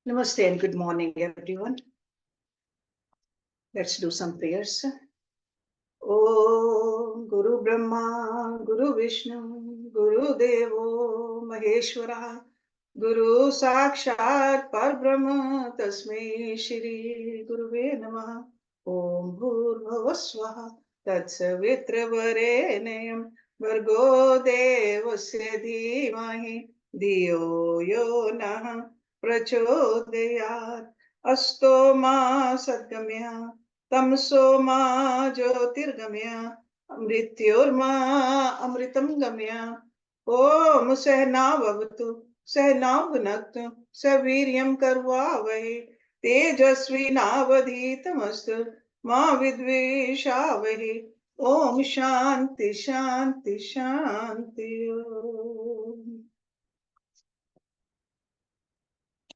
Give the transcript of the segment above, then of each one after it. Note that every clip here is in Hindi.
Namaste and good morning, everyone. Let's do some prayers. Om Guru Brahma, Guru Vishnu, Guru Devo Maheshwara, Guru Sakshat Parbrahma, Tasmai Shri Guruve Namah. Om Bhurbhuvasvaha Tatsavitra Vargo Devasya Dhimahi Dhiyo Yo Nah Prachodayat Asto Ma Sadgamya तमसो मा ज्योतिर्गमय मृत्योर्मा अमृतं गमय ओम सहनावतु सहनौ भुनक्तु सवीर्यं करवावहै तेजस्विनावधीतमस्तु मा विद्विषावहै ओम शांति शांति शांति।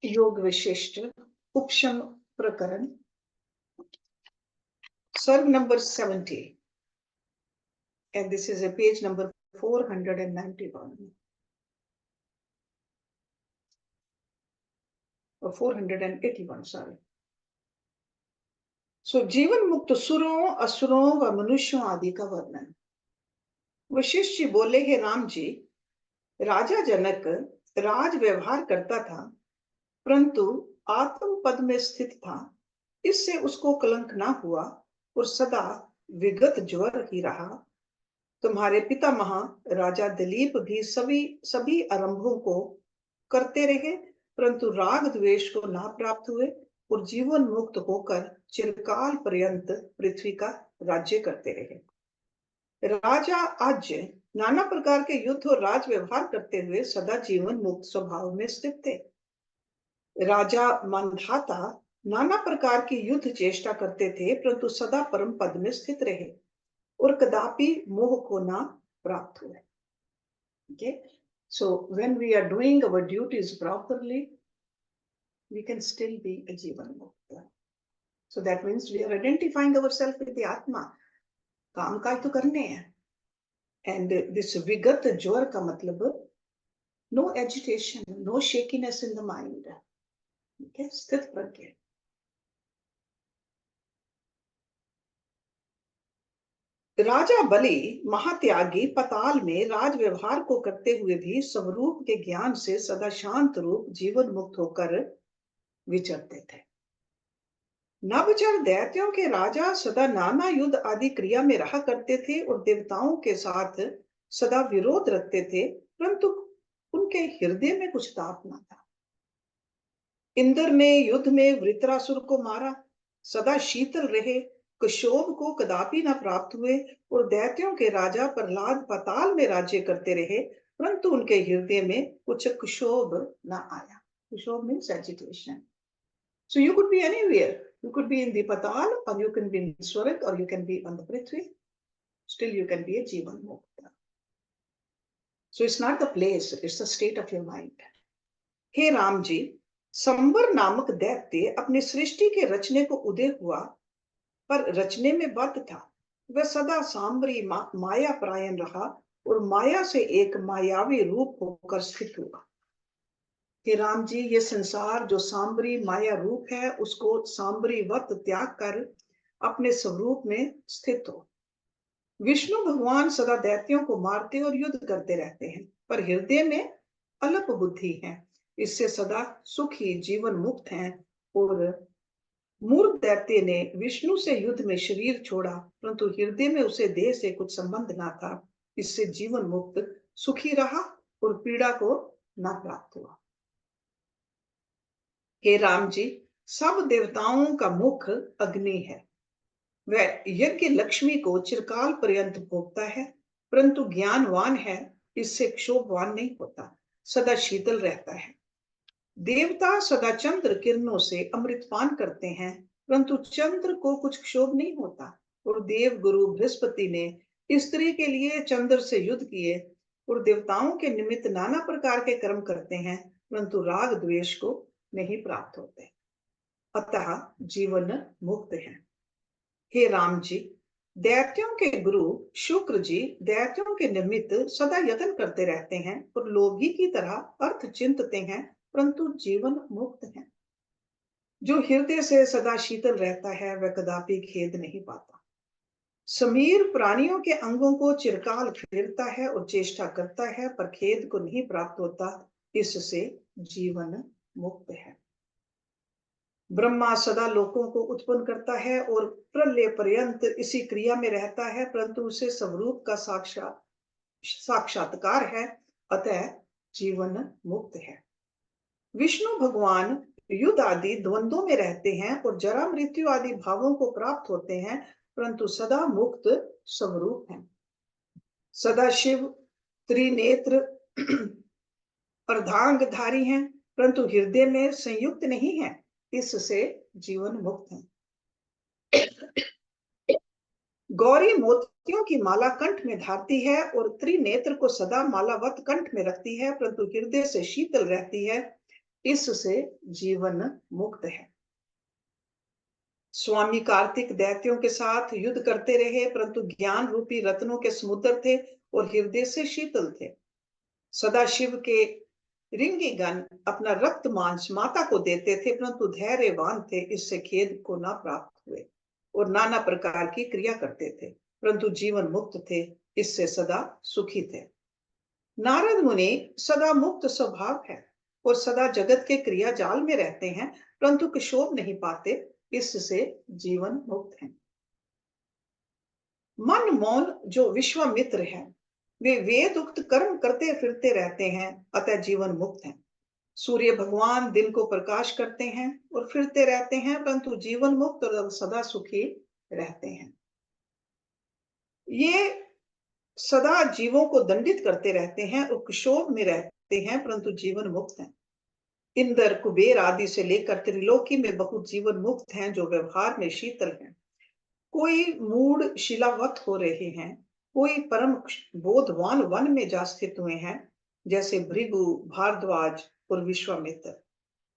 योग विशिष्ट उपशम प्रकरण Serve number 70, and this is a page number 491 or 481, sorry. So जीवन मुक्त सुरों असुरों व मनुष्यों आदि का वर्णन। वशिष्ठ जी बोले, हे राम जी, राजा जनक राज व्यवहार करता था, परंतु आत्म पद में स्थित था, इससे उसको कलंक ना हुआ और सदा विगत ज्वर ही रहा। तुम्हारे पितामह राजा दिलीप भी सभी आरंभों को करते रहे, परंतु राग द्वेष को ना प्राप्त हुए और जीवन मुक्त होकर चिरकाल पर्यंत पृथ्वी का राज्य करते रहे। राजा आज नाना प्रकार के युद्ध और राज व्यवहार करते हुए सदा जीवन मुक्त स्वभाव में स्थित थे। राजा मंधाता नाना प्रकार की युद्ध चेष्टा करते थे, परंतु सदा परम पद में स्थित रहे और कदापि मोह को ना प्राप्त हुए। Okay, so when we are doing our duties properly, we can still be a Jivan Mukta. So that means we are identifying ourselves with the Atma. काम काज तो करने हैं, and this vigat ज्वर का मतलब no agitation, no shakiness in the mind. Okay, स्थित प्रज्ञ। राजा बलि महात्यागी पाताल में राज व्यवहार को करते हुए भी स्वरूप के ज्ञान से सदा शांत रूप जीवन मुक्त होकर विचरते थे। नवचर दैत्यों के राजा सदा नाना युद्ध आदि क्रिया में रहा करते थे और देवताओं के साथ सदा विरोध रखते थे, परंतु उनके हृदय में कुछ ताप न था। इंद्र ने युद्ध में वृत्रासुर को मारा, सदा शीतल रहे, कुशोभ को कदापि न प्राप्त हुए और दैत्यों के राजा प्रहलाद पाताल में राज्य करते रहे, परंतु उनके हृदय में कुछ कुशोभ न आया। कुशोभ means agitation. So you could be anywhere. You could be in the Patal, or you can be in Swarg, or you can be on the Prithvi. Still you can be a Jivan Mukta. So it's not the place, it's the state of your mind. हे राम जी, संबर नामक दैत्य अपनी सृष्टि के रचने को उदय हुआ, पर रचने में बद्ध था। वह सदा सांबरी माया परायण रहा और माया से एक मायावी रूप होकर स्थित हुआ। कि राम जी, ये संसार जो सांबरी माया रूप है, उसको सांबरी वत त्याग कर अपने स्वरूप में स्थित हो। विष्णु भगवान सदा दैत्यों को मारते और युद्ध करते रहते हैं, पर हृदय में अल्प बुद्धि है, इससे सदा सुखी जीवन मुक्त हैं। और मूर्ख दैत्य ने विष्णु से युद्ध में शरीर छोड़ा, परंतु हृदय में उसे देह से कुछ संबंध ना था, इससे जीवन मुक्त सुखी रहा और पीड़ा को ना प्राप्त हुआ। हे राम जी, सब देवताओं का मुख अग्नि है, वह यज्ञ लक्ष्मी को चिरकाल पर्यंत भोगता है, परंतु ज्ञानवान है, इससे क्षोभवान नहीं होता, सदा शीतल रहता है। देवता सदा चंद्र किरणों से अमृतपान करते हैं, परंतु चंद्र को कुछ क्षोभ नहीं होता। और देव गुरु बृहस्पति ने स्त्री के लिए चंद्र से युद्ध किए और देवताओं के निमित्त नाना प्रकार के कर्म करते हैं, परंतु राग द्वेष को नहीं प्राप्त होते, अतः जीवन मुक्त है। हे राम जी, दैत्यों के गुरु शुक्र जी दैत्यों के निमित्त सदा यत्न करते रहते हैं और लोभी की तरह अर्थ चिंतते हैं, परंतु जीवन मुक्त है। जो हृदय से सदा शीतल रहता है वह कदापि खेद नहीं पाता। समीर प्राणियों के अंगों को चिरकाल फेरता है और चेष्टा करता है, पर खेद को नहीं प्राप्त होता, इससे जीवन मुक्त है। ब्रह्मा सदा लोकों को उत्पन्न करता है और प्रलय पर्यंत इसी क्रिया में रहता है, परंतु उसे स्वरूप का साक्षात्कार है, अतः जीवन मुक्त है। विष्णु भगवान युद्ध आदि द्वंद्वों में रहते हैं और जरा मृत्यु आदि भावों को प्राप्त होते हैं, परंतु सदा मुक्त स्वरूप हैं। सदा शिव त्रिनेत्र अर्धांगधारी हैं, परंतु हृदय में संयुक्त नहीं है, इससे जीवन मुक्त है। गौरी मोतियों की माला कंठ में धारती है और त्रिनेत्र को सदा मालावत कंठ में रखती है, परंतु हृदय से शीतल रहती है, इससे जीवन मुक्त है। स्वामी कार्तिक दैत्यों के साथ युद्ध करते रहे, परंतु ज्ञान रूपी रत्नों के समुद्र थे और हृदय से शीतल थे। सदा शिव के रिंगीगण अपना रक्त मांस माता को देते थे, परंतु धैर्यवान थे, इससे खेद को न प्राप्त हुए और नाना प्रकार की क्रिया करते थे, परंतु जीवन मुक्त थे, इससे सदा सुखी थे। नारद मुनि सदा मुक्त स्वभाव है और सदा जगत के क्रिया जाल में रहते हैं, परंतु क्षोभ नहीं पाते, इससे जीवन मुक्त है। मन मौन जो विश्वामित्र है, वे वेद उक्त कर्म करते फिरते रहते हैं, अतः जीवन मुक्त है। सूर्य भगवान दिन को प्रकाश करते हैं और फिरते रहते हैं, परंतु जीवन मुक्त और सदा सुखी रहते हैं। ये सदा जीवों को दंडित करते रहते हैं और क्षोभ में रहते हैं, परंतु जीवन मुक्त हैं। इंद्र कुबेर आदि से लेकर त्रिलोकी में बहुत जीवन मुक्त हैं, जो व्यवहार में शीतल हैं। कोई मूड शिलावत हो रहे हैं, कोई परम बोधवान वन में जा स्थित हुए हैं, जैसे भृगु, भारद्वाज और विश्वामित्र।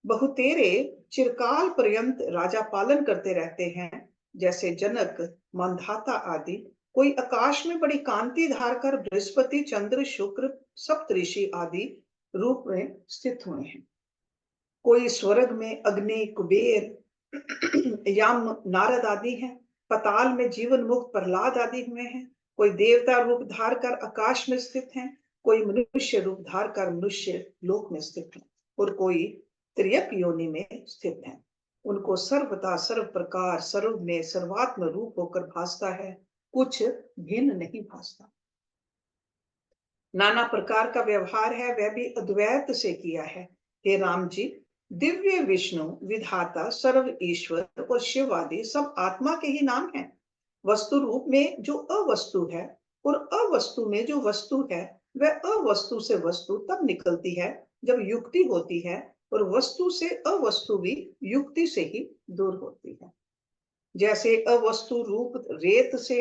बहुतेरे चिरकाल पर्यंत राजा पालन करते रहते हैं, जैसे जनक, मंधाता आदि। कोई आकाश में बड़ी कांति धारकर बृहस्पति, चंद्र, शुक्र, सप्तऋषि आदि रूप में स्थित हुए हैं। कोई स्वर्ग में अग्नि, कुबेर, यम, नारद आदि हैं। पताल में जीवन मुक्त प्रहलाद आदि हुए हैं। कोई देवता रूप धार कर आकाश में स्थित हैं, कोई मनुष्य रूप धार कर मनुष्य लोक में स्थित हैं, और कोई त्रियक योनि में स्थित हैं। उनको सर्वदा सर्व प्रकार सर्व में सर्वात्म रूप होकर भासता है, कुछ भिन्न नहीं भासता। नाना प्रकार का व्यवहार है, वह भी अद्वैत से किया है। हे राम जी, दिव्य विष्णु, विधाता, सर्व ईश्वर और शिव आदि सब आत्मा के ही नाम हैं। वस्तु रूप में जो अवस्तु है और अवस्तु में जो वस्तु है, वह अवस्तु से वस्तु तब निकलती है जब युक्ति होती है, और वस्तु से अवस्तु भी युक्ति से ही दूर होती है। जैसे अवस्तु रूप रेत से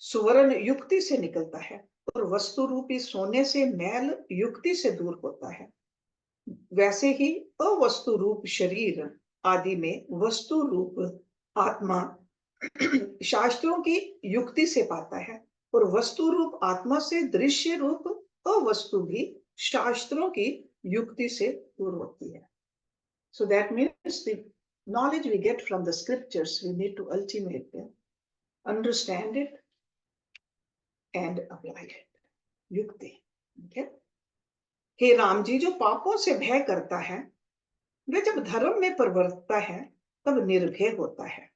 सुवर्ण युक्ति से निकलता है और वस्तु रूपी सोने से मैल युक्ति से दूर होता है, वैसे ही अवस्तु रूप शरीर आदि में वस्तु रूप आत्मा शास्त्रों की युक्ति से पाता है, और वस्तु रूप आत्मा से दृश्य रूप अवस्तु भी शास्त्रों की युक्ति से दूर होती है। So that means the knowledge we get from the scriptures, we need to ultimately understand it and apply it. युक्ति, okay? हे राम जी, जो पापों से भय करता है, वह जब धर्म में परिवर्तता है तब निर्भय होता है,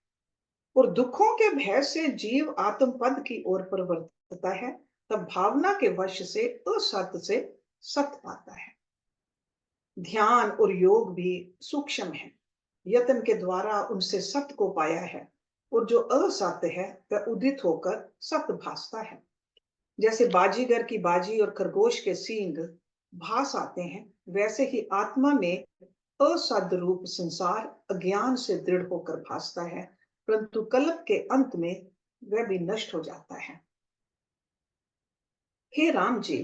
और दुखों के भय से जीव आत्मपद की ओर परिवर्तता है, तब भावना के वश से असत से सत पाता है। ध्यान और योग भी सूक्ष्म है, यत्न के द्वारा उनसे सत्य को पाया है, और जो असत्य है वह उदित होकर सत्य भासता है। जैसे बाजीगर की बाजी और खरगोश के सींग भास आते हैं, वैसे ही आत्मा में असद रूप संसार अज्ञान से दृढ़ होकर भासता है, परंतु कल्प के अंत में वह भी नष्ट हो जाता है। हे राम जी,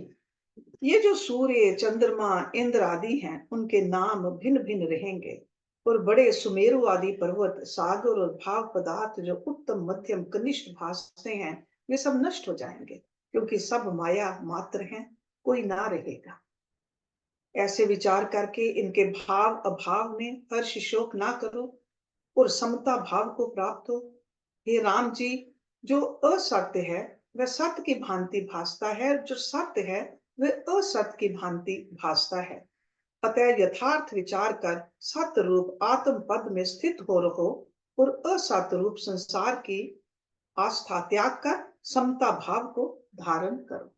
ये जो सूर्य, चंद्रमा, इंद्र आदि हैं, उनके नाम भिन्न भिन्न रहेंगे, और बड़े सुमेरु आदि पर्वत, सागर और भाव पदार्थ जो उत्तम, मध्यम, कनिष्ठ भासते हैं, वे सब नष्ट हो जाएंगे, क्योंकि सब माया मात्र हैं, कोई ना रहेगा। ऐसे विचार करके इनके भाव अभाव में हर्ष शोक ना करो और समता भाव को प्राप्त हो। हे राम जी, जो असत्य है वह सत्य की भांति भासता है, जो सत्य है वह असत्य की भांति भासता है। अतः यथार्थ विचार कर सत्य रूप आत्म पद में स्थित हो रहो और असत्य रूप संसार की आस्था त्याग कर समता भाव को धारण करो।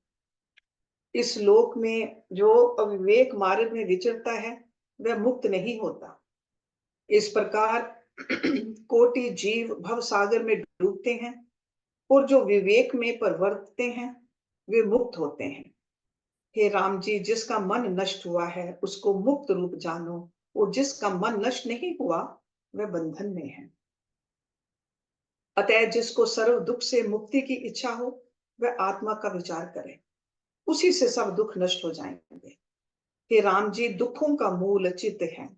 इस लोक में जो अविवेक मार्ग में विचरता है वह मुक्त नहीं होता। इस प्रकार कोटि जीव भव सागर में डूबते हैं और जो विवेक में परवर्तते हैं वे मुक्त होते हैं। हे राम जी, जिसका मन नष्ट हुआ है उसको मुक्त रूप जानो और जिसका मन नष्ट नहीं हुआ वह बंधन में है। अतः जिसको सर्व दुख से मुक्ति की इच्छा हो वह आत्मा का विचार करे, उसी से सब दुख नष्ट हो जाएंगे। हे राम जी, दुखों का मूल चित्त है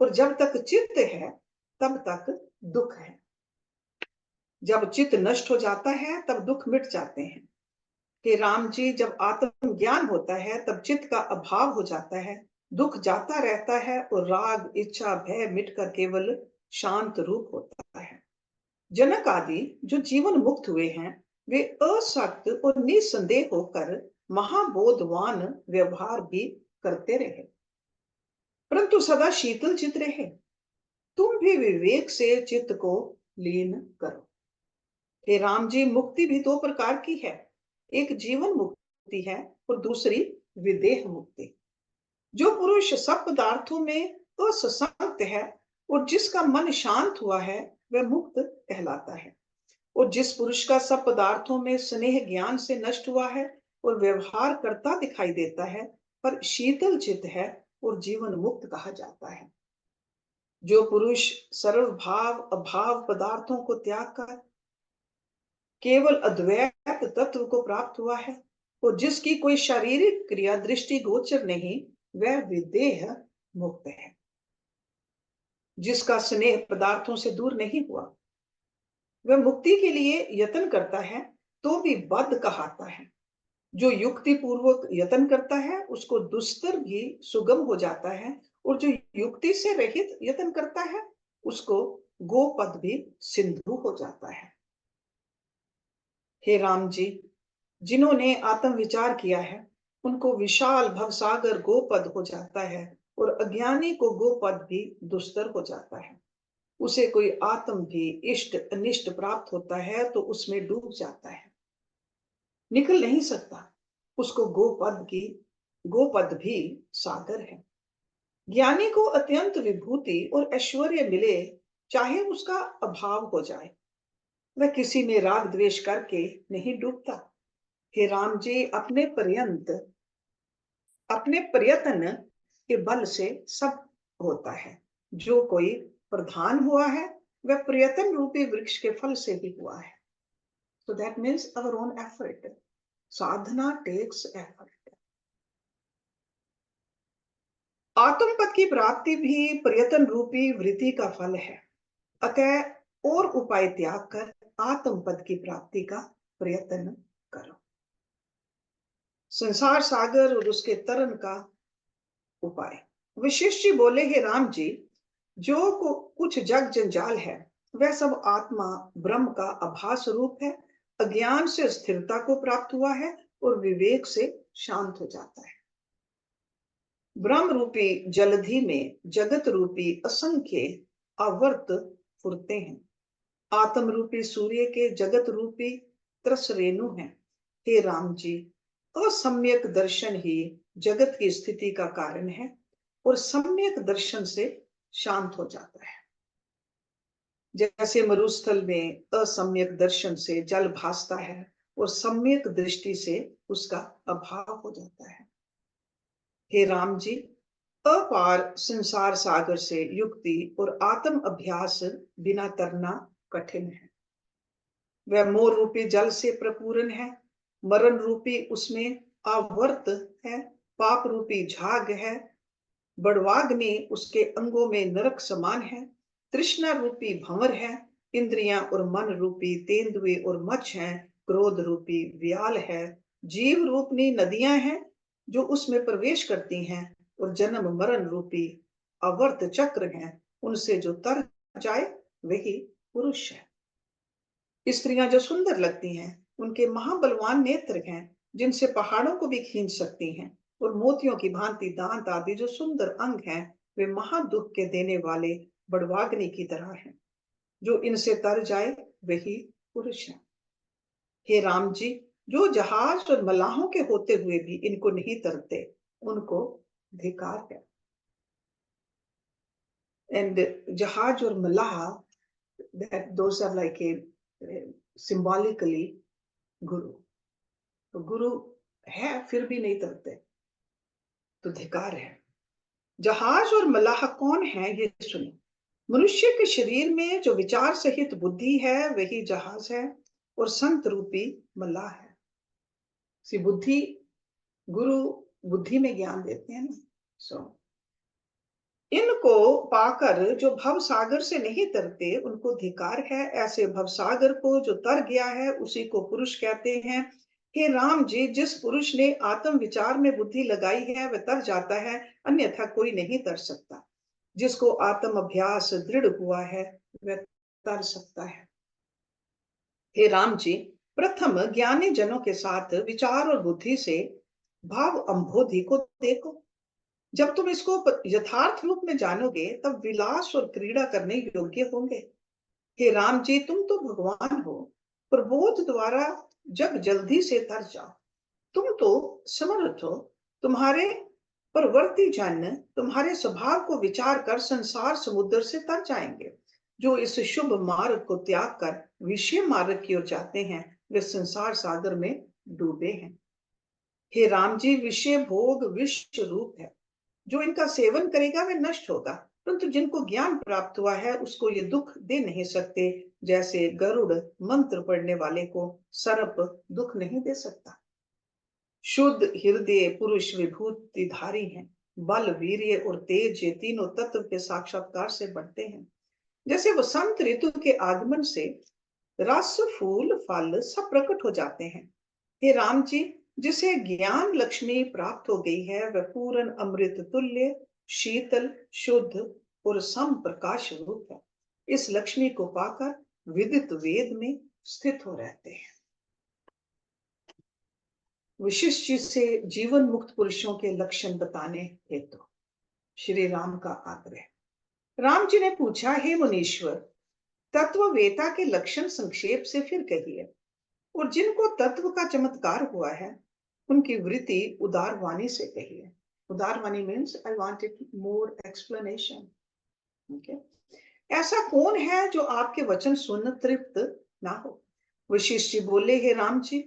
और जब तक चित्त है तब तक दुख है। जब चित्त नष्ट हो जाता है तब दुख मिट जाते हैं। हे राम जी, जब आत्म ज्ञान होता है तब चित्त का अभाव हो जाता है, दुख जाता रहता है और राग इच्छा भय मिटकर केवल शांत रूप होता है। जनक आदि जो जीवन मुक्त हुए हैं वे असक्त और निसंदेह होकर महाबोधवान व्यवहार भी करते रहे, परंतु सदा शीतल चित्त रहे। तुम भी विवेक से चित्त को लीन करो। हे राम जी, मुक्ति भी दो प्रकार की है, एक जीवन मुक्ति है और दूसरी विदेह मुक्ति। जो पुरुष सब पदार्थों में असंग है और जिसका मन शांत हुआ है वह मुक्त कहलाता है, और जिस पुरुष का सब पदार्थों में स्नेह ज्ञान से नष्ट हुआ है और व्यवहार करता दिखाई देता है पर शीतल चित्त है और जीवन मुक्त कहा जाता है। जो पुरुष सर्व भाव अभाव पदार्थों को त्याग कर केवल अद्वैत तत्व को प्राप्त हुआ है और जिसकी कोई शारीरिक क्रिया दृष्टि गोचर नहीं वह विदेह मुक्त है। जिसका स्नेह पदार्थों से दूर नहीं हुआ वह मुक्ति के लिए यत्न करता है तो भी बद्ध कहाता है। जो युक्ति पूर्वक यत्न करता है उसको दुस्तर भी सुगम हो जाता है और जो युक्ति से रहित यत्न करता है उसको गोपद भी सिंधु हो जाता है। हे राम जी, जिन्होंने आत्म विचार किया है उनको विशाल भवसागर गोपद हो जाता है और अज्ञानी को गोपद भी दुस्तर हो जाता है। उसे कोई आत्म भी इष्ट अनिष्ट प्राप्त होता है तो उसमें डूब जाता है, निकल नहीं सकता। उसको गोपद भी सागर है। ज्ञानी को अत्यंत विभूति और ऐश्वर्य मिले चाहे उसका अभाव हो जाए, वह किसी में राग द्वेष करके नहीं डूबता। हे राम जी, अपने प्रयत्न के बल से सब होता है। जो कोई प्रधान हुआ है वह प्रयत्न रूपी वृक्ष के फल से ही हुआ है। So that means our own effort. Sadhana takes effort. आत्म पद की प्राप्ति भी प्रयत्न रूपी वृत्ति का फल है। अतः और उपाय त्याग कर आत्म पद की प्राप्ति का प्रयत्न करो। संसार सागर और उसके तरन का उपाय। वशिष्ठ जी बोले, हे राम जी, जो कुछ जग जंजाल है वह सब आत्मा ब्रह्म का आभास रूप है। अज्ञान से स्थिरता को प्राप्त हुआ है और विवेक से शांत हो जाता है। ब्रह्म रूपी जलधि में जगत रूपी असंख्य आवर्त फुरते हैं। आत्म रूपी सूर्य के जगत रूपी त्रस रेणु हैं। हे राम जी, असम्यक दर्शन ही जगत की स्थिति का कारण है और सम्यक दर्शन से शांत हो जाता है। जैसे मरुस्थल में असम्यक दर्शन से जल भासता है और सम्यक दृष्टि से उसका अभाव हो जाता है। हे राम जी, अपार संसार सागर से युक्ति और आत्म अभ्यास बिना तरना कठिन है। वह मोर रूपी जल से प्रपूर्ण है, मरण रूपी उसमें आवर्त है, पाप रूपी झाग है, बड़वाग्नि उसके अंगों में नरक समान है, तृष्णा रूपी भंवर है, इंद्रियां और मन रूपी तेंदुए और मच्छ हैं, क्रोध रूपी व्याल है, जीव रूपनी नदियां हैं जो उसमें प्रवेश करती हैं, और जन्म मरण रूपी अवर्त चक्र हैं, उनसे जो तर जाए वही पुरुष है। स्त्रियां जो सुंदर लगती हैं, उनके महाबलवान नेत्र हैं, जिनसे पहाड़ों को भी खींच सकती हैं, और मोतियों की भांति दांत आदि जो सुंदर अंग हैं, वे महादुख के देने वाले बड़वाग्नि की तरह हैं। जो इनसे तर जाए वही पुरुष है। हे राम जी, जो जहाज और मलाहों के होते हुए भी इनको नहीं तरते, उनको धिकार है। एंड जहाज और मलाह, that those are like a symbolically गुरु। तो गुरु है फिर भी नहीं तरते, तो धिकार है। जहाज और मलाह कौन है ये सुनो। मनुष्य के शरीर में जो विचार सहित बुद्धि है वही जहाज है, और संत रूपी मलाह है। सी बुद्धि, गुरु बुद्धि में ज्ञान देते हैं ना। सो इनको पाकर जो भव सागर से नहीं तरते, उनको धिकार है। ऐसे भव सागर को जो तर गया है, उसी को पुरुष कहते हैं। हे राम जी, जिस पुरुष ने आत्म विचार में बुद्धि लगाई है वह तर जाता है, अन्यथा कोई नहीं तर सकता। जिसको आत्म अभ्यास दृढ़ हुआ है वह तर सकता है। हे राम जी, प्रथम ज्ञानी जनों के साथ विचार और बुद्धि से भाव अंबोधि को देखो। जब तुम इसको यथार्थ रूप में जानोगे, तब विलास और क्रीड़ा करने योग्य होंगे। हे राम जी, तुम तो भगवान हो, प्रबोध द्वारा जब जल्दी से तर जाओ। तुम तो समर्थ हो, तुम्हारे परवर्ती जन तुम्हारे स्वभाव को विचार कर संसार समुद्र से तर जाएंगे। जो इस शुभ मार्ग को त्याग कर विषय मार्ग की ओर जाते हैं, वे संसार सागर में डूबे हैं। हे राम जी, विषय भोग विश्व रूप है। जो इनका सेवन करेगा वह नष्ट होगा, परंतु जिनको ज्ञान प्राप्त हुआ है उसको ये दुख दे नहीं सकते। जैसे गरुड़ मंत्र पढ़ने वाले को सर्प दुख नहीं दे सकता। शुद्ध हृदय पुरुष विभूतिधारी हैं। बल, वीर्य और तेज, ये तीनों तत्व के साक्षात्कार से बढ़ते हैं। जैसे वसंत ऋतु के आगमन से रस, फूल, फल सब प्रकट हो जाते हैं। हे राम जी, जिसे ज्ञान लक्ष्मी प्राप्त हो गई है, वह पूर्ण अमृत तुल्य, शीतल, शुद्ध और सम प्रकाश रूप है। इस लक्ष्मी को पाकर विदित वेद में स्थित हो रहते हैं। विशिष्ट से जीवन मुक्त पुरुषों के लक्षण बताने हेतु श्री राम का आग्रह। राम जी ने पूछा, हे मुनीश्वर, तत्ववेता के लक्षण संक्षेप से फिर कहिए, और जिनको तत्व का चमत्कार हुआ है उनकी वृत्ति उदारवाणी से कहिए। उदारवाणी means I wanted more explanation. Okay, ऐसा कौन है जो आपके वचन सुन तृप्त ना हो। वशिष्ठ जी बोले, हे राम जी,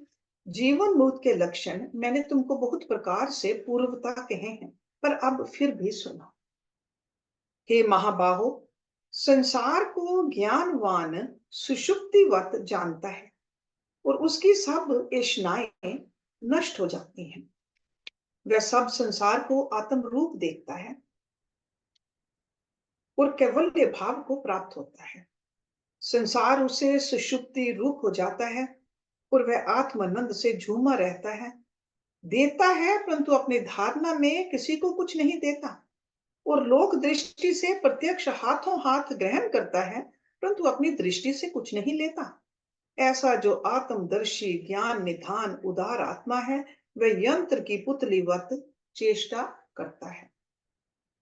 जीवन मुक्त के लक्षण मैंने तुमको बहुत प्रकार से पूर्वता कहे हैं, पर अब फिर भी सुनो। हे महाबाहो, संसार को ज्ञानवान सुषुप्तिवत जानता है, और उसकी सब ऐशनाएं नष्ट हो जाती हैं। वह सब संसार को आत्म रूप देखता है और कैवल्य भाव को प्राप्त होता है। संसार उसे सुषुप्ति रूप हो जाता है, और वह आत्मानंद से झूमा रहता है। देता है परंतु अपनी धारणा में किसी को कुछ नहीं देता, और लोक दृष्टि से प्रत्यक्ष हाथों हाथ ग्रहण करता है, परंतु अपनी दृष्टि से कुछ नहीं लेता। ऐसा जो आत्मदर्शी ज्ञान निधान उदार आत्मा है, वह यंत्र की पुतलीवत चेष्टा करता है।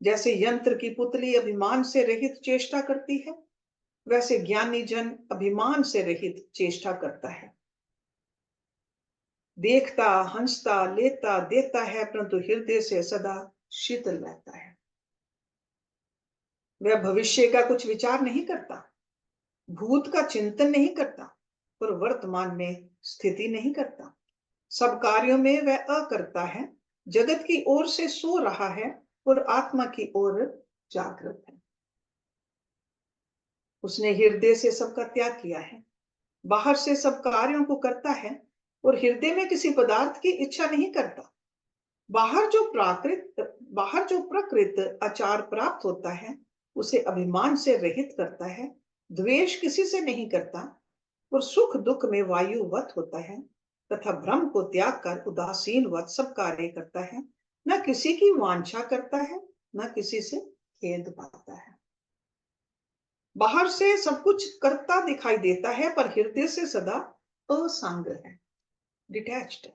जैसे यंत्र की पुतली अभिमान से रहित चेष्टा करती है, वैसे ज्ञानी जन अभिमान से रहित चेष्टा करता है। देखता, हंसता, लेता, देता है, परंतु हृदय से सदा शीतल रहता है। वह भविष्य का कुछ विचार नहीं करता, भूत का चिंतन नहीं करता, और वर्तमान में स्थिति नहीं करता। सब कार्यों में वह अकर्ता है, जगत की ओर से सो रहा है और आत्मा की ओर जागृत है। उसने हृदय से सबका त्याग किया है, बाहर से सब कार्यों को करता है, और हृदय में किसी पदार्थ की इच्छा नहीं करता। बाहर जो प्रकृत आचार प्राप्त होता है, उसे अभिमान से रहित करता है, द्वेष किसी से नहीं करता, और सुख दुख में वायुवत होता है, तथा भ्रम को त्याग कर उदासीन वत सब कार्य करता है। न किसी की वांछा करता है, न किसी से खेद पाता है। बाहर से सब कुछ करता दिखाई देता है, पर हृदय से सदा असंग है, डिटैच्ड।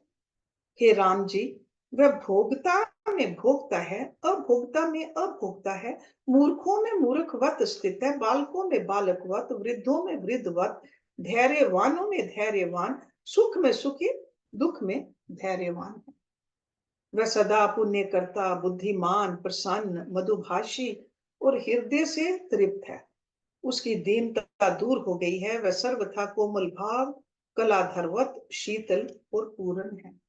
हे राम जी, वह भोगता में भोगता है, अभोगता में अभोगता है, मूर्खों में मूर्खवत स्थित है, बालकों में बालकवत, वृद्धों में वृद्धवत, धैर्यवानों में धैर्यवान, सुख में सुखी, दुख में धैर्यवान है। वह सदा पुण्य करता, बुद्धिमान, प्रसन्न, मधुभाषी और हृदय से तृप्त है। उसकी दीनता दूर हो गई है, वह सर्वथा कोमल भाव, कलाधरवत, शीतल और पूर्ण है।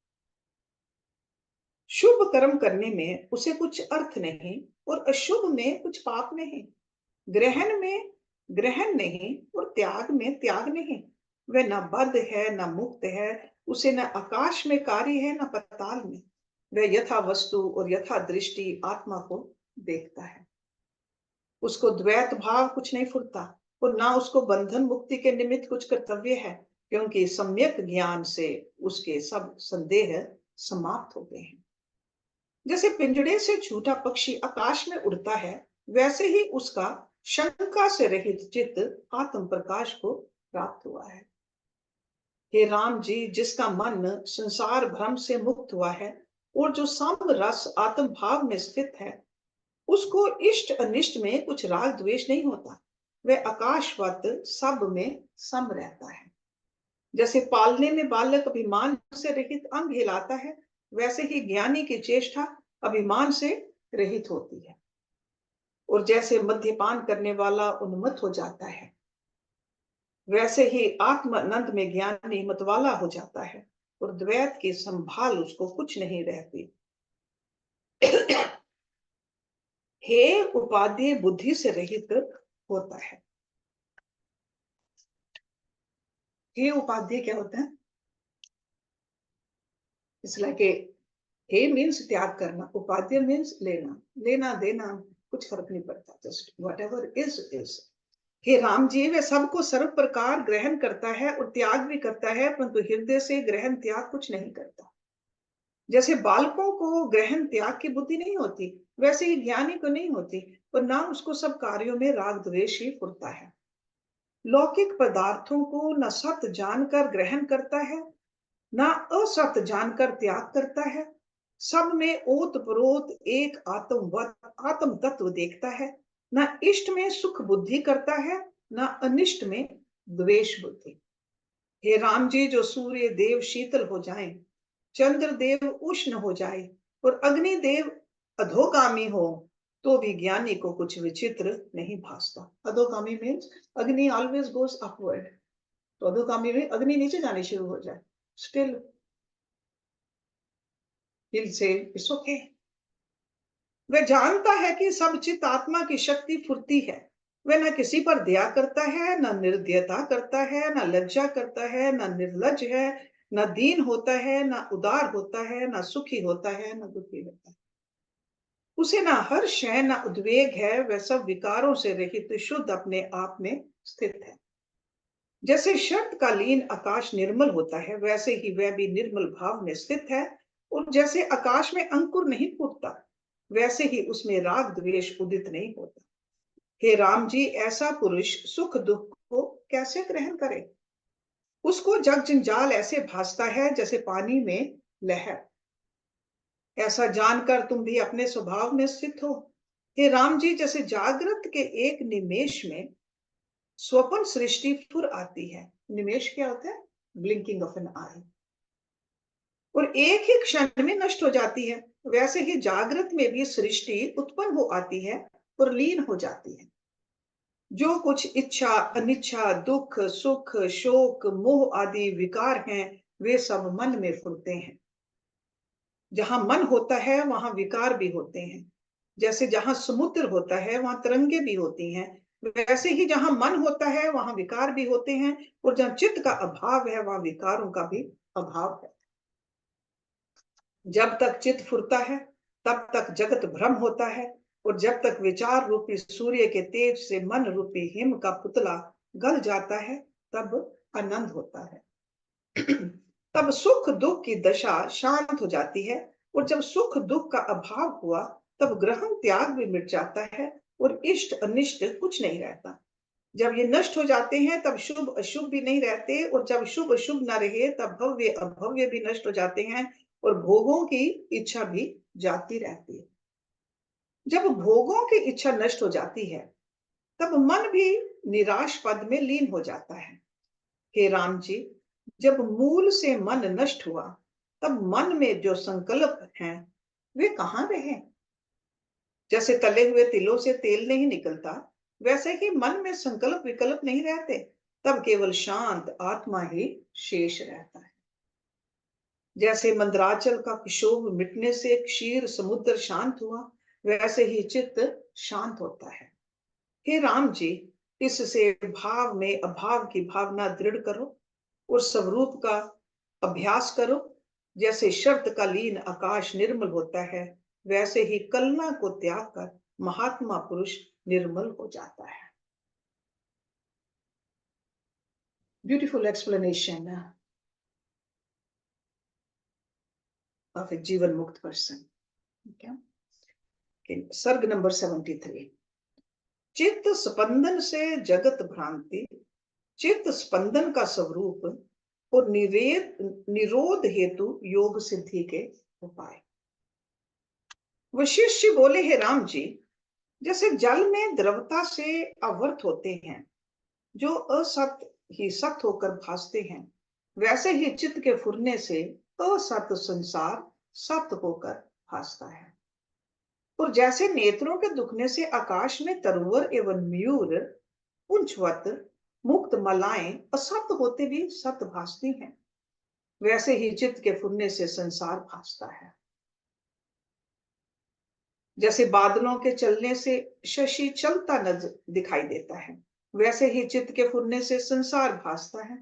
शुभ कर्म करने में उसे कुछ अर्थ नहीं और अशुभ में कुछ पाप नहीं। ग्रहण में ग्रहण नहीं और त्याग में त्याग नहीं। वह न बद्ध है न मुक्त है, उसे न आकाश में कार्य है न पाताल में। वह यथा वस्तु और यथा दृष्टि आत्मा को देखता है। उसको द्वैत भाव कुछ नहीं फुरता और ना उसको बंधन मुक्ति के निमित्त कुछ कर्तव्य है, क्योंकि सम्यक ज्ञान से उसके सब संदेह समाप्त हो गए हैं। जैसे पिंजड़े से छूटा पक्षी आकाश में उड़ता है, वैसे ही उसका शंका से रहित चित्त आत्म प्रकाश को प्राप्त हुआ है। हे राम जी, जिसका मन संसार भ्रम से मुक्त हुआ है और जो साम रस आत्म भाव में स्थित है, उसको इष्ट अनिष्ट में कुछ राग द्वेष नहीं होता। वह आकाशवत सब में सम रहता है। जैसे पालने में बालक अभिमान से रहित अंग हिलाता है, वैसे ही ज्ञानी की चेष्टा अभिमान से रहित होती है। और जैसे मद्यपान करने वाला उन्मत्त हो जाता है, वैसे ही आत्मानंद में ज्ञानी मतवाला हो जाता है और द्वैत की संभाल उसको कुछ नहीं रहती। हे उपाधि बुद्धि से रहित होता है। हे उपाधि क्या होता है? इसलिए हे मीन्स त्याग करना, उपाध्य मीन्स लेना, लेना देना कुछ फर्क नहीं पड़ता, जस्ट वट एवर इज। हे राम जी, वे सबको सर्व प्रकार ग्रहण करता है और त्याग भी करता है, परंतु हृदय से ग्रहण त्याग कुछ नहीं करता। जैसे बालकों को ग्रहण त्याग की बुद्धि नहीं होती, वैसे ही ज्ञानी को नहीं होती, और ना उसको सब कार्यों में राग द्वेष ही फुरता है। लौकिक पदार्थों को न सत्य जानकर ग्रहण करता है, ना असत जानकर त्याग करता है। सब में ओत प्रोत एक आत्म तत्व देखता है। ना इष्ट में सुख बुद्धि करता है, ना अनिष्ट में द्वेष बुद्धि। हे राम जी, जो सूर्य देव शीतल हो जाए, चंद्र देव उष्ण हो जाए और अग्नि देव अधोगामी हो, तो भी ज्ञानी को कुछ विचित्र नहीं भासता। अधोगामी मीन्स अग्नि ऑलवेज गोज अपवर्ड। तो अधोगामी में अग्नि नीचे जानी शुरू हो जाए, still he'll say it's okay। वह जानता है कि सब चित आत्मा की शक्ति फुर्ती है। वह न किसी पर दया करता है, न निर्दयता करता है, न लज्जा करता है, न निर्लज है, न दीन होता है, न उदार होता है, न सुखी होता है, न दुखी होता है। उसे न हर्ष है, न उद्वेग है। वह सब विकारों से रहित शुद्ध अपने आप में स्थित है। जैसे शरतकालीन आकाश निर्मल होता है, वैसे ही वह भी निर्मल भाव में स्थित है। और जैसे आकाश में अंकुर नहीं फूटता, वैसे ही उसमें राग द्वेष उदित नहीं होता। हे राम जी, ऐसा पुरुष सुख दुख को कैसे ग्रहण करे? उसको जग जंजाल ऐसे भासता है जैसे पानी में लहर। ऐसा जानकर तुम भी अपने स्वभाव में स्थित हो। हे राम जी, जैसे जागृत के एक निमेष में स्वप्न सृष्टि फुर आती है। निमेष क्या होता है? ब्लिंकिंग ऑफ एन आई। और एक ही क्षण में नष्ट हो जाती है, वैसे ही जागृत में भी सृष्टि उत्पन्न हो आती है और लीन हो जाती है। जो कुछ इच्छा अनिच्छा दुख सुख शोक मोह आदि विकार हैं, वे सब मन में फुरते हैं। जहां मन होता है वहां विकार भी होते हैं। जैसे जहां समुद्र होता है वहां तरंगे भी होती हैं, वैसे ही जहां मन होता है वहां विकार भी होते हैं, और जहां चित्त का अभाव है वहां विकारों का भी अभाव है। जब तक चित्त फुरता है तब तक जगत भ्रम होता है, और जब तक विचार रूपी सूर्य के तेज से मन रूपी हिम का पुतला गल जाता है, तब आनंद होता है। तब सुख दुख की दशा शांत हो जाती है और जब सुख दुख का अभाव हुआ तब ग्रहण त्याग भी मिट जाता है और इष्ट अनिष्ट कुछ नहीं रहता। जब ये नष्ट हो जाते हैं तब शुभ अशुभ भी नहीं रहते, और जब शुभ अशुभ न रहे तब भव्य अभव्य भी नष्ट हो जाते हैं और भोगों की इच्छा भी जाती रहती है। जब भोगों की इच्छा नष्ट हो जाती है तब मन भी निराश पद में लीन हो जाता है। हे राम जी, जब मूल से मन नष्ट हुआ तब मन में जो संकल्प हैं वे कहाँ रहे? जैसे तले हुए तिलों से तेल नहीं निकलता, वैसे ही मन में संकल्प विकल्प नहीं रहते, तब केवल शांत आत्मा ही शेष रहता है। जैसे मंदराचल का क्षोभ मिटने से क्षीर समुद्र शांत हुआ, वैसे ही चित्त शांत होता है। हे राम जी, इससे भाव में अभाव की भावना दृढ़ करो और स्वरूप का अभ्यास करो। जैसे शर्तकालीन आकाश निर्मल होता है, वैसे ही कलना को त्याग कर महात्मा पुरुष निर्मल हो जाता है। ब्यूटीफुल एक्सप्लेनेशन ऑफ ए जीवन मुक्त पर्सन। सर्ग नंबर 73। चित्त स्पंदन से जगत भ्रांति, चित्त स्पंदन का स्वरूप और निरोध हेतु योग सिद्धि के उपाय। वशिष्ठ जी बोले, हे राम जी, जैसे जल में द्रवता से आवर्त होते हैं जो असत ही सत होकर भासते हैं, वैसे ही चित्त के फुरने से असत संसार सत होकर भासता है। और जैसे नेत्रों के दुखने से आकाश में तरुवर एवं मयूर पुंजवत मुक्त मलाएं असत होते भी सत भासती हैं, वैसे ही चित्त के फुरने से संसार भासता है। जैसे बादलों के चलने से शशि चलता नजर दिखाई देता है, वैसे ही चित्त के फुरने से संसार भासता है।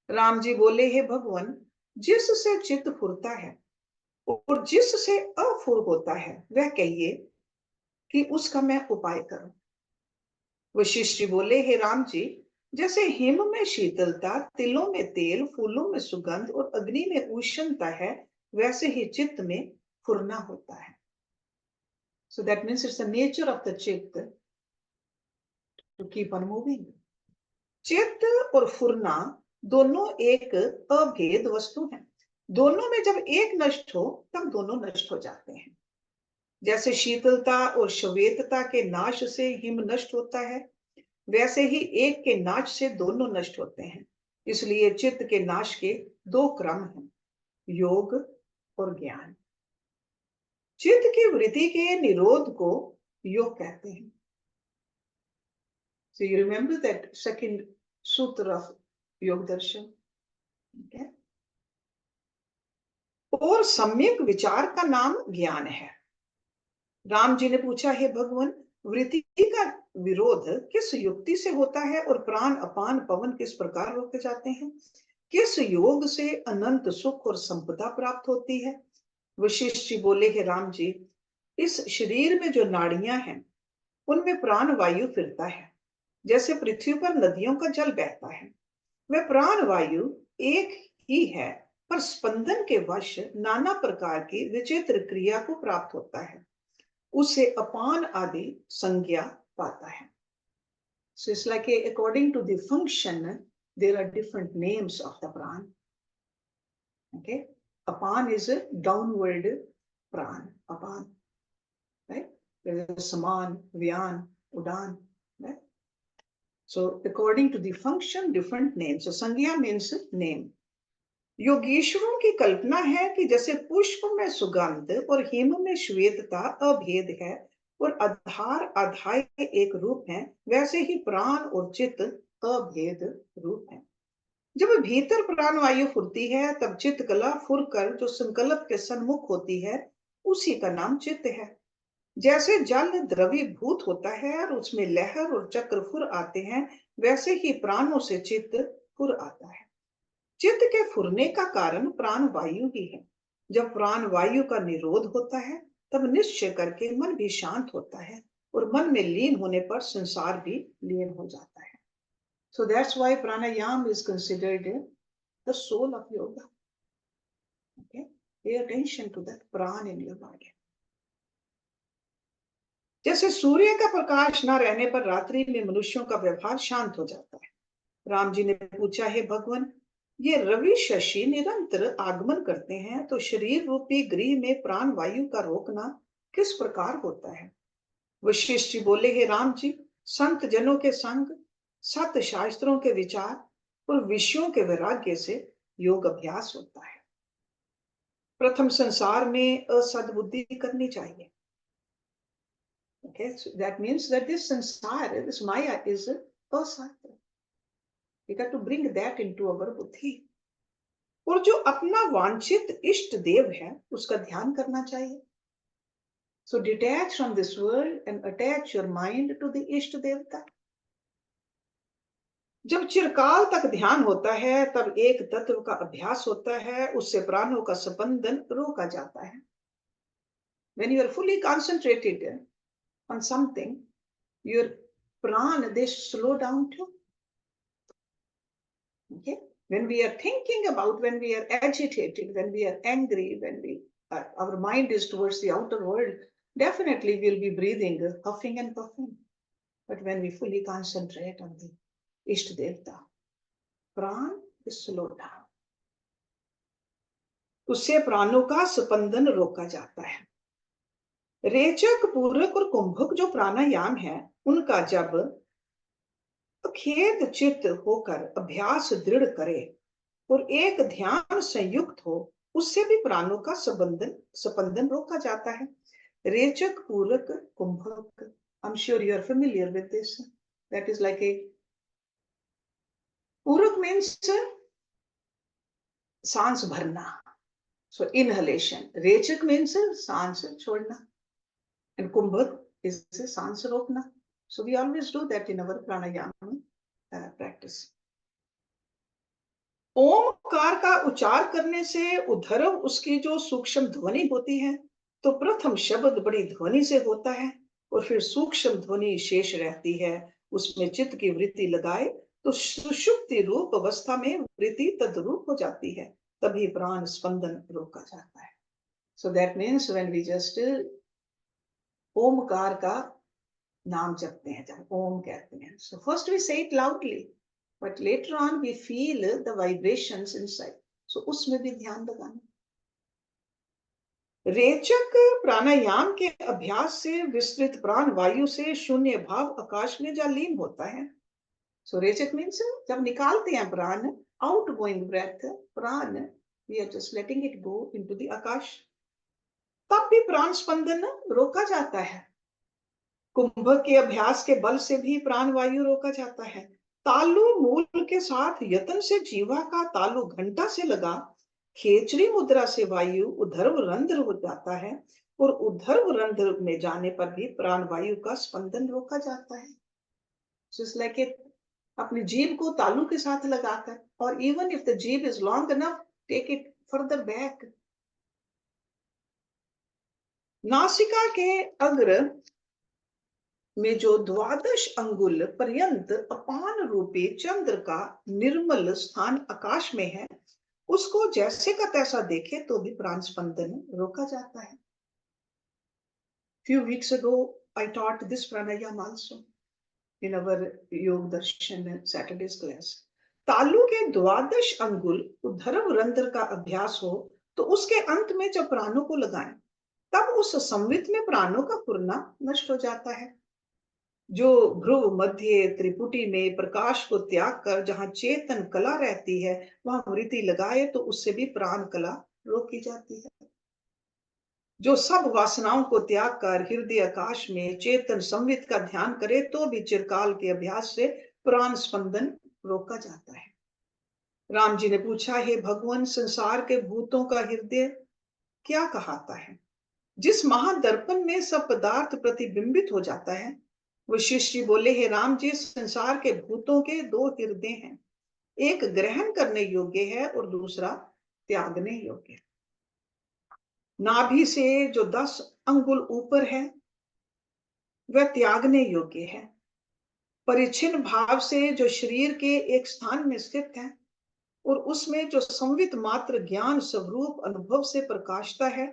राम जी बोले, हे भगवान, जिससे चित्त फुरता है और जिससे अफुर होता है वह कहिए कि उसका मैं उपाय करूं। वशिष्ठ जी बोले, हे राम जी, जैसे हिम में शीतलता, तिलों में तेल, फूलों में सुगंध और अग्नि में उष्णता है, वैसे ही चित्त में फुरना होता है। So that means it's the nature of the चित्त to keep on moving. चित्त और फुरना दोनों एक अभेद वस्तु हैं। दोनों में जब एक नष्ट हो तब दोनों नष्ट हो जाते हैं। जैसे शीतलता और श्वेतता के नाश से हिम नष्ट होता है, वैसे ही एक के नाश से दोनों नष्ट होते हैं। इसलिए चित्त के नाश के दो क्रम हैं, योग और ज्ञान। चित्त की वृत्ति के निरोध को योग कहते हैं। So you remember that second sutra of योग दर्शन, okay? और सम्यक विचार का नाम ज्ञान है। राम जी ने पूछा, हे भगवान, वृत्ति का विरोध किस युक्ति से होता है और प्राण अपान पवन किस प्रकार रोके जाते हैं? किस योग से अनंत सुख और संपदा प्राप्त होती है? वशिष्ठ जी बोले, हे राम जी, इस शरीर में जो नाड़ियां हैं उनमें प्राण वायु फिरता है। जैसे पृथ्वी पर नदियों का जल बहता है, वह प्राण वायु एक ही है, पर स्पंदन के वश नाना प्रकार की विचित्र क्रिया को प्राप्त होता है, उसे अपान आदि संज्ञा पाता है। So it's like according to the function, there are different names of the pran. Okay, apan is a downward pran. Apan, right? There is saman, vyan, udan, right? So according to the function, different names. So sangya means name. योगेश्वरों की कल्पना है कि जैसे पुष्प में सुगंध और हिम में श्वेतता अभेद है और आधार आधाय एक रूप है, वैसे ही प्राण और चित्त अभेद रूप है। जब भीतर प्राण वायु फुरती है तब चित्त कला फुर कर जो संकल्प के सन्मुख होती है, उसी का नाम चित्त है। जैसे जल द्रवीभूत होता है और उसमें लहर और चक्र फुर आते हैं, वैसे ही प्राणों से चित्त फुर आता है। चित्त के फुरने का कारण प्राण वायु ही है। जब प्राण वायु का निरोध होता है तब निश्चय करके मन भी शांत होता है और मन में लीन होने पर संसार भी लीन हो जाता है। So that's why pranayam is considered the soul of yoga. Okay? Pay attention to that prana in your body. जैसे सूर्य का प्रकाश न रहने पर रात्रि में मनुष्यों का व्यवहार शांत हो जाता है। राम जी ने पूछा, है भगवान, ये रवि शशि निरंतर आगमन करते हैं, तो शरीर रूपी गृह में प्राण वायु का रोकना किस प्रकार होता है? वशिष्ठ जी बोले, हे राम जी, संत जनों के संग, सत शास्त्रों के विचार और विषयों के वैराग्य से योग अभ्यास होता है। प्रथम संसार में असद्बुद्धि करनी चाहिए। Okay, so that means that this sansara, this maya is asat. We got to bring that into our buddhi. और जो अपना वांछित इष्ट देव है उसका ध्यान करना चाहिए। So detach from this world and attach your mind to the इष्ट देवता। जब चिरकाल तक ध्यान होता है तब एक तत्व का अभ्यास होता है, उससे प्राणों का स्पंदन रोका जाता है। When you are fully concentrated on something, your prana, they slow down too. Okay? When we are thinking about, when we are agitated, when we are angry, when our mind is towards the outer world, definitely we'll be breathing, huffing and puffing. But when we fully concentrate on the Ishta Devta, प्राण is slowed down. उससे प्राणों का स्पंदन रोका जाता है। रेचक, पूरक और कुंभक जो प्राणायाम है, उनका जब खेद चित्त होकर अभ्यास दृढ़ करे और एक ध्यान संयुक्त हो, उससे भी प्राणों का स्पंदन रोका जाता है। रेचक, पूरक, कुंभक, I'm sure you are familiar with this. That is like a पूरक means सांस भरना, so inhalation. रेचक means सांस छोड़ना, and कुंभक is सांस रोकना. So we always do that in our pranayama practice. Omkar का उच्चार करने से उद्धर्व उसकी जो सूक्ष्म ध्वनि होती है, तो प्रथम शब्द बड़ी ध्वनि से होता है और फिर सूक्ष्म ध्वनि शेष रहती है। उसमें चित्त की वृत्ति लगाए तो सुषुप्ति रूप अवस्था में वृत्ति तद्रूप हो जाती है, तभी प्राण स्पंदन रोका जाता है। So that means when we just Omkar का नाम जपते हैं, जब ओम कहते हैं, so first we say it loudly, but later on we feel the vibrations inside. So उसमें भी ध्यान लगाना। रेचक प्राणायाम के अभ्यास से विस्तृत प्राण वायु से शून्य भाव आकाश में जा लीन होता है। So रेचक means जब निकालते हैं प्राण, outgoing breath, प्राण, we are just letting it go into the आकाश, तब भी प्राण स्पंदन रोका जाता है। कुंभक के अभ्यास के बल से भी प्राण वायु रोका जाता है। तालु मूल के साथ यतन से जीवा का तालु घंटा से लगा, खेचरी मुद्रा से वायु उद्धर्व रंध्र हो जाता है और उद्धर्व रंध्र में जाने पर भी प्राण वायु का स्पंदन रोका जाता है। Just like it, अपनी जीभ को तालु के साथ लगाकर, और even if the जीभ is long enough, take it further back. नासिका के अग्र में जो द्वादश अंगुल पर्यंत अपान रूपी चंद्र का निर्मल स्थान आकाश में है, उसको जैसे का तैसा देखे तो भी प्राण स्पंदन रोका जाता है। Few weeks ago I taught this pranayam also in our योग दर्शन Saturday's class. तालु के द्वादश अंगुल उद्धर्व रंध्र का अभ्यास हो तो उसके अंत में जब प्राणों को लगाएं, तब उस संवित में प्राणों का पुरना नष्ट हो जाता है। जो भ्रुव मध्य त्रिपुटी में प्रकाश को त्याग कर जहां चेतन कला रहती है, वहां वृत्ति लगाए तो उससे भी प्राण कला रोकी जाती है। जो सब वासनाओं को त्याग कर हृदय आकाश में चेतन संवित का ध्यान करे तो भी चिरकाल के अभ्यास से प्राण स्पंदन रोका जाता है। राम जी ने पूछा, हे भगवान, संसार के भूतों का हृदय क्या कहता है? जिस महादर्पण में सब पदार्थ प्रतिबिंबित हो जाता है। वशिष्ठ जी बोले, हे राम जी, संसार के भूतों के दो हृदय हैं, एक ग्रहण करने योग्य है और दूसरा त्यागने योग्य है। नाभि से जो 10 अंगुल ऊपर है वह त्यागने योग्य है। परिच्छिन्न भाव से जो शरीर के एक स्थान में स्थित है और उसमें जो संवित मात्र ज्ञान स्वरूप अनुभव से प्रकाशता है,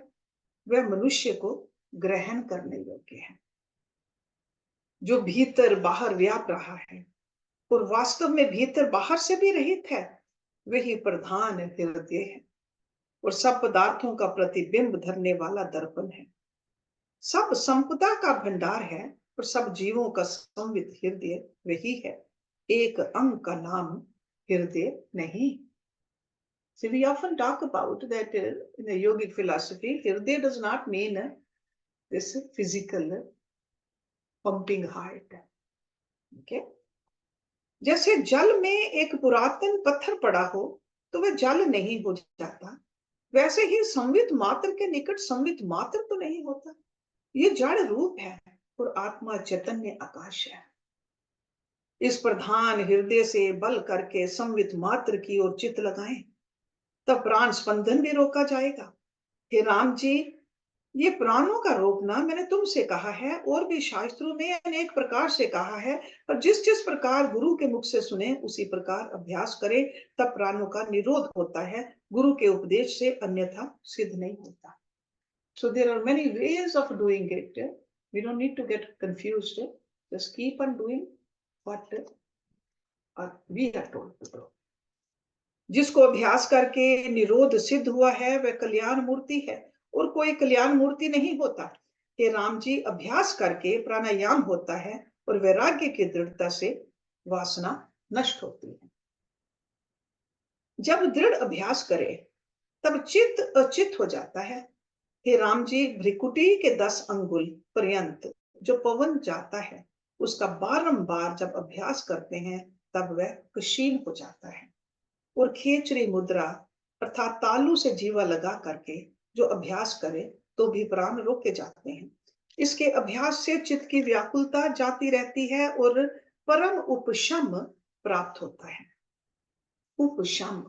वह मनुष्य को ग्रहण करने योग्य है। जो भीतर बाहर व्याप रहा है और वास्तव में भीतर बाहर से भी रहित है, वही प्रधान हृदय है और सब पदार्थों का प्रतिबिंब धरने वाला दर्पण है। सब संपदा का भंडार है और सब जीवों का संवित हृदय वही है। एक अंग का नाम हृदय नहीं। So we often talk about that in the yogic philosophy, hriday does not mean this physical pumping heart. Okay? जैसे जल में एक पुरातन पत्थर पड़ा हो तो वह जल नहीं हो जाता, वैसे ही संवित मात्र के निकट संवित मात्र तो नहीं होता। ये जड़ रूप है और आत्मा चैतन्य आकाश है। इस प्रधान हृदय से बल करके संवित मात्र की ओर चित्त लगाएं, तब प्राण स्पंदन भी रोका जाएगा। हे राम जी, ये प्राणों का रोकना मैंने तुमसे कहा है और भी शास्त्रों में अनेक प्रकार से कहा है, पर जिस जिस प्रकार गुरु के मुख से सुने उसी प्रकार अभ्यास करे, तब प्राणों का निरोध होता है। गुरु के उपदेश से अन्यथा सिद्ध नहीं होता। So there are many ways of doing it. We don't need to get confused. Just keep on doing what we are told to do. जिसको अभ्यास करके निरोध सिद्ध हुआ है वह कल्याण मूर्ति है और कोई कल्याण मूर्ति नहीं होता। हे राम जी, अभ्यास करके प्राणायाम होता है और वैराग्य की दृढ़ता से वासना नष्ट होती है। जब दृढ़ अभ्यास करे तब चित्त अचित हो जाता है। हे राम जी, भ्रिकुटी के 10 अंगुल पर्यंत जो पवन जाता है, उसका बारंबार जब अभ्यास करते हैं तब वह क्षीण हो जाता है। और खेचरी मुद्रा अर्थात तालू से जीवा लगा करके जो अभ्यास करे तो भी प्राण रोके जाते हैं। इसके अभ्यास से चित्त की व्याकुलता जाती रहती है और परम उपशम प्राप्त होता है। उपशम,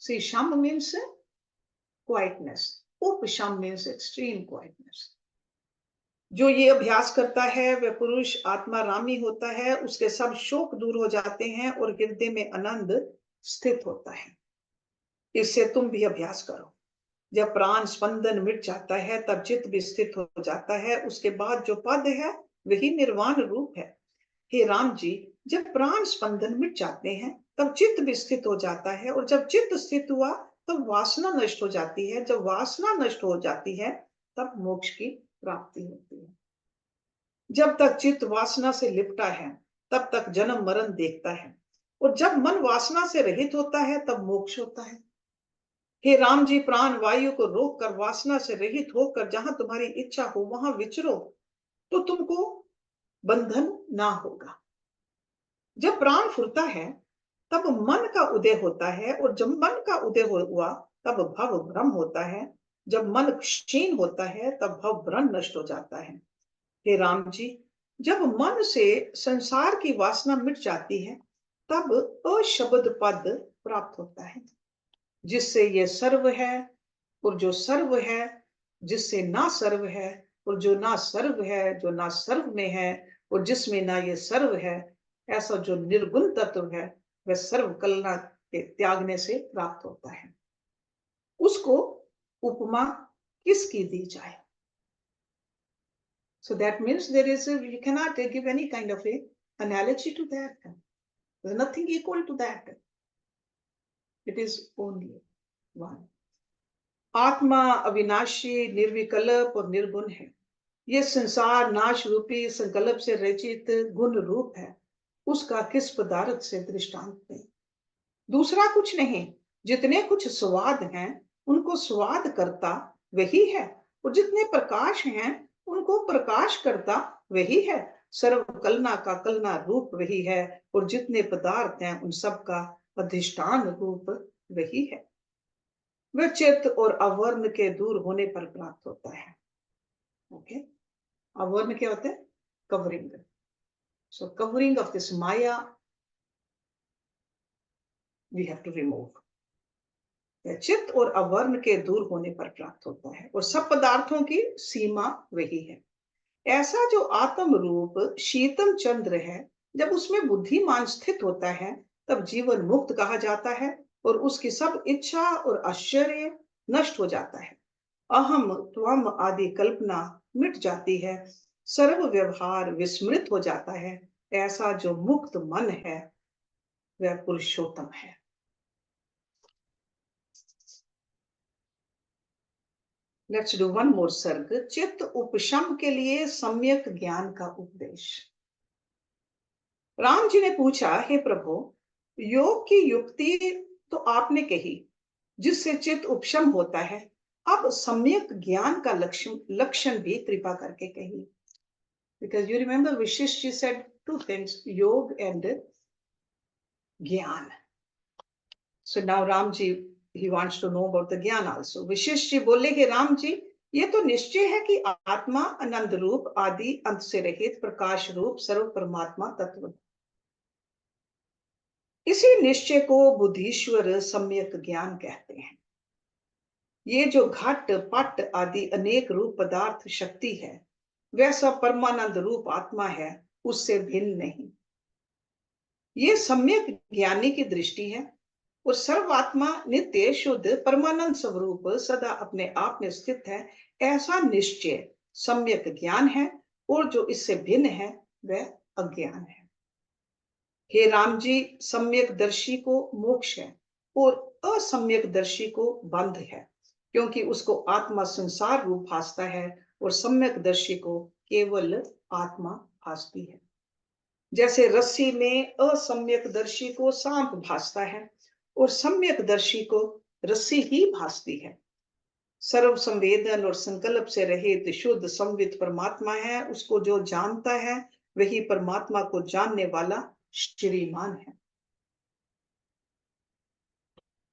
सी शम मीन्स क्वाइटनेस, उपशम मीन्स एक्सट्रीम क्वाइटनेस। जो ये अभ्यास करता है वह पुरुष आत्मा रामी होता है, उसके सब शोक दूर हो जाते हैं और हृदय में आनंद स्थित होता है। इससे तुम भी अभ्यास करो। जब प्राण स्पंदन मिट जाता है तब चित्त भी स्थित हो जाता है। उसके बाद जो पद है वही निर्वाण रूप है। हे राम जी, जब प्राण स्पंदन मिट जाते हैं तब चित्त भी स्थित हो जाता है और जब चित्त स्थित हुआ तब वासना नष्ट हो जाती है। जब वासना नष्ट हो जाती है तब मोक्ष की प्राप्ति होती है। जब तक चित्त वासना से लिपटा है तब तक जन्म मरण देखता है और जब मन वासना से रहित होता है तब मोक्ष होता है। हे राम जी, प्राण वायु को रोक कर वासना से रहित होकर जहां तुम्हारी इच्छा हो वहां विचरो तो तुमको बंधन ना होगा। जब प्राण फुरता है तब मन का उदय होता है और जब मन का उदय हुआ तब भव भ्रम होता है। जब मन क्षीण होता है तब भव भ्रम नष्ट हो जाता है। हे राम जी, जब मन से संसार की वासना मिट जाती है तब अशब्द पद प्राप्त होता है, जिससे ये सर्व है और जो सर्व है, जिससे ना सर्व है और जो ना सर्व है, जो ना सर्व में है और जिसमें ना ये सर्व है, ऐसा जो निर्गुण तत्व है वह सर्व कलना के त्यागने से प्राप्त होता है। उसको उपमा किसकी दी जाए? So that means you cannot give any kind of a analogy to that. There's nothing equal to that. It is only one. आत्मा अविनाशी, निर्विकल्प और निर्गुण है। ये संसार नाश रूपी संकल्प से रचित गुण रूप है। उसका किस पदार्थ से दृष्टांत नहीं। दूसरा कुछ नहीं। जितने कुछ स्वाद हैं उनको स्वाद करता वही है और जितने प्रकाश हैं उनको प्रकाश करता वही है। सर्व कलना का कलना रूप वही है और जितने पदार्थ हैं उन सब का अधिष्ठान रूप वही है। वह चित्त और अवर्ण के दूर होने पर प्राप्त होता है। ओके, अवर्ण क्या होता है? Covering. So covering of this maya we have to remove. चित्त और अवर्ण के दूर होने पर प्राप्त होता है और सब पदार्थों की सीमा वही है। ऐसा जो आत्म रूप शीतल चंद्र है, जब उसमें बुद्धिमान स्थित होता है तब जीवन मुक्त कहा जाता है और उसकी सब इच्छा और आश्चर्य नष्ट हो जाता है। अहम त्वम आदि कल्पना मिट जाती है, सर्व व्यवहार विस्मृत हो जाता है। ऐसा जो मुक्त मन है वह पुरुषोत्तम है। लेट्स डू वन मोर सर्ग। चित्त उपशम के लिए सम्यक ज्ञान का उपदेश। राम जी ने पूछा, हे प्रभु, योग की युक्ति तो आपने कही जिससे चित्त उपशम होता है, अब सम्यक ज्ञान का लक्षण भी कृपा करके कहिए। Because you remember Vashishtha ji said two things, yoga and gyan. So now Ram ji, he wants to know about the ज्ञान also। विशिष्ट जी बोले कि राम जी, ये तो निश्चय है कि आत्मा आनंद रूप आदि अंत से रहित प्रकाश रूप सर्व परमात्मा तत्व। इसी निश्चय को बुद्धिश्वर सम्यक ज्ञान कहते हैं। ये जो घट पट आदि अनेक रूप पदार्थ शक्ति है, वह सब परमानंद रूप आत्मा है, उससे भिन्न नहीं। ये सम्यक ज्ञानी की दृष्टि है। और सर्वात्मा नित्य शुद्ध परमानंद स्वरूप सदा अपने आप में स्थित है, ऐसा निश्चय सम्यक ज्ञान है। और जो इससे भिन्न है वह अज्ञान है। हे राम जी, सम्यक दर्शी को मोक्ष है और असम्यक दर्शी को बंध है, क्योंकि उसको आत्मा संसार रूप भासता है और सम्यक दर्शी को केवल आत्मा भासती है। जैसे रस्सी में असम्यक दर्शी को सांप भासता है और सम्यक दर्शी को रस्सी ही भासती है। सर्व संवेदन और संकल्प से रहित शुद्ध संवित परमात्मा है। उसको जो जानता है वही परमात्मा को जानने वाला श्रीमान है।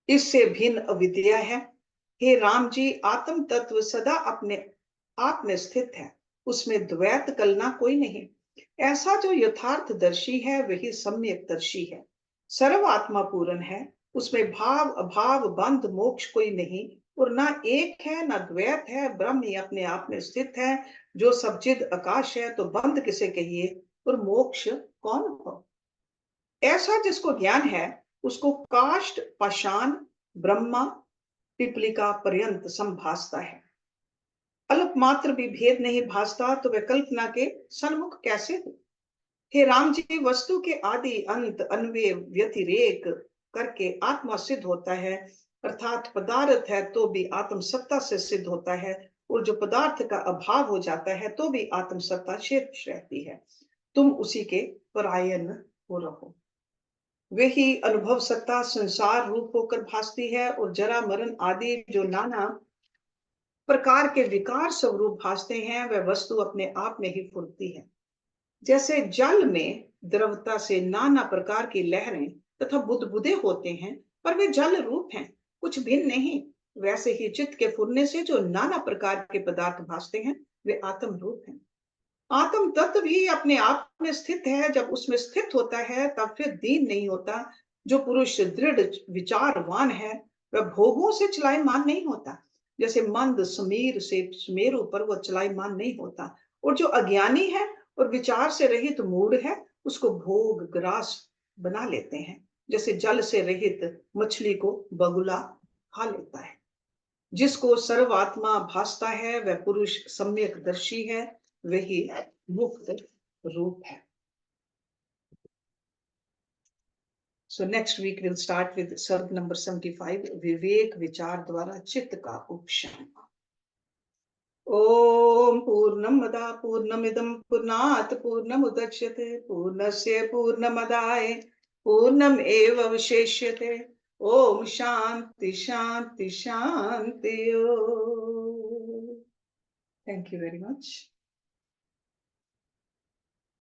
इससे भिन्न अविद्या है। हे राम जी, आत्म तत्व सदा अपने आप में स्थित है, उसमें द्वैत कलना कोई नहीं। ऐसा जो यथार्थ दर्शी है वही सम्यक दर्शी है। सर्व आत्मा पूर्ण है, उसमें भाव अभाव बंध मोक्ष कोई नहीं। और ना एक है ना द्वैत है, ब्रह्म ही अपने आप में स्थित है। जो सब चिद आकाश है, तो बंध किसे कहिए और मोक्ष कौन हो। ऐसा जिसको ज्ञान है उसको काष्ठ पाषाण ब्रह्मा पिपलिका पर्यंत संभासता है। अल्प मात्र भी भेद नहीं भासता, तो वह कल्पना के सन्मुख कैसे हो। हे राम जी, वस्तु के आदि अंत अन्वय व्यतिरेक करके आत्मा सिद्ध होता है, अर्थात पदार्थ है तो भी आत्म सत्ता से सिद्ध होता है। और जो पदार्थ का अभाव हो जाता है तो भी आत्म सत्ता शेष रहती है। तुम उसी के परायण हो रहो। वही अनुभव सत्ता संसार रूप होकर भासती है, और जरा मरण आदि जो नाना प्रकार के विकार स्वरूप भासते हैं, वह वस्तु अपने आप में ही फुरती है। जैसे जल में द्रवता से नाना प्रकार की लहरें तथा बुदबुदे होते हैं, पर वे जल रूप हैं, कुछ भिन्न नहीं। वैसे ही चित्त के फुरने से जो नाना प्रकार के पदार्थ भासते हैं, वे आत्म रूप हैं। आत्म तत्व भी अपने आप में स्थित है। जब उसमें स्थित होता है तब फिर दीन नहीं होता। जो पुरुष दृढ़ विचारवान है वह भोगों से चलायमान नहीं होता। जैसे मंद समीर से सुमेरु पर वह चलायमान नहीं होता। और जो अज्ञानी है और विचार से रहित मूढ़ है, उसको भोग ग्रास बना लेते हैं। जैसे जल से रहित मछली को बगुला खा लेता है। जिसको सर्वात्मा भासता है वह पुरुष सम्यक दर्शी है, वही मुक्त रूप है। So next week we'll start with सर्ग नंबर 75, विवेक विचार द्वारा चित्त का उपशम। ओम पूर्णमदा पूर्णमिदं पूर्णात् पूर्णमुदच्यते पूर्णस्य पूर्णमदाय पूर्णमेवावशिष्यते। ओम शांति शांति शांति। Thank you very much.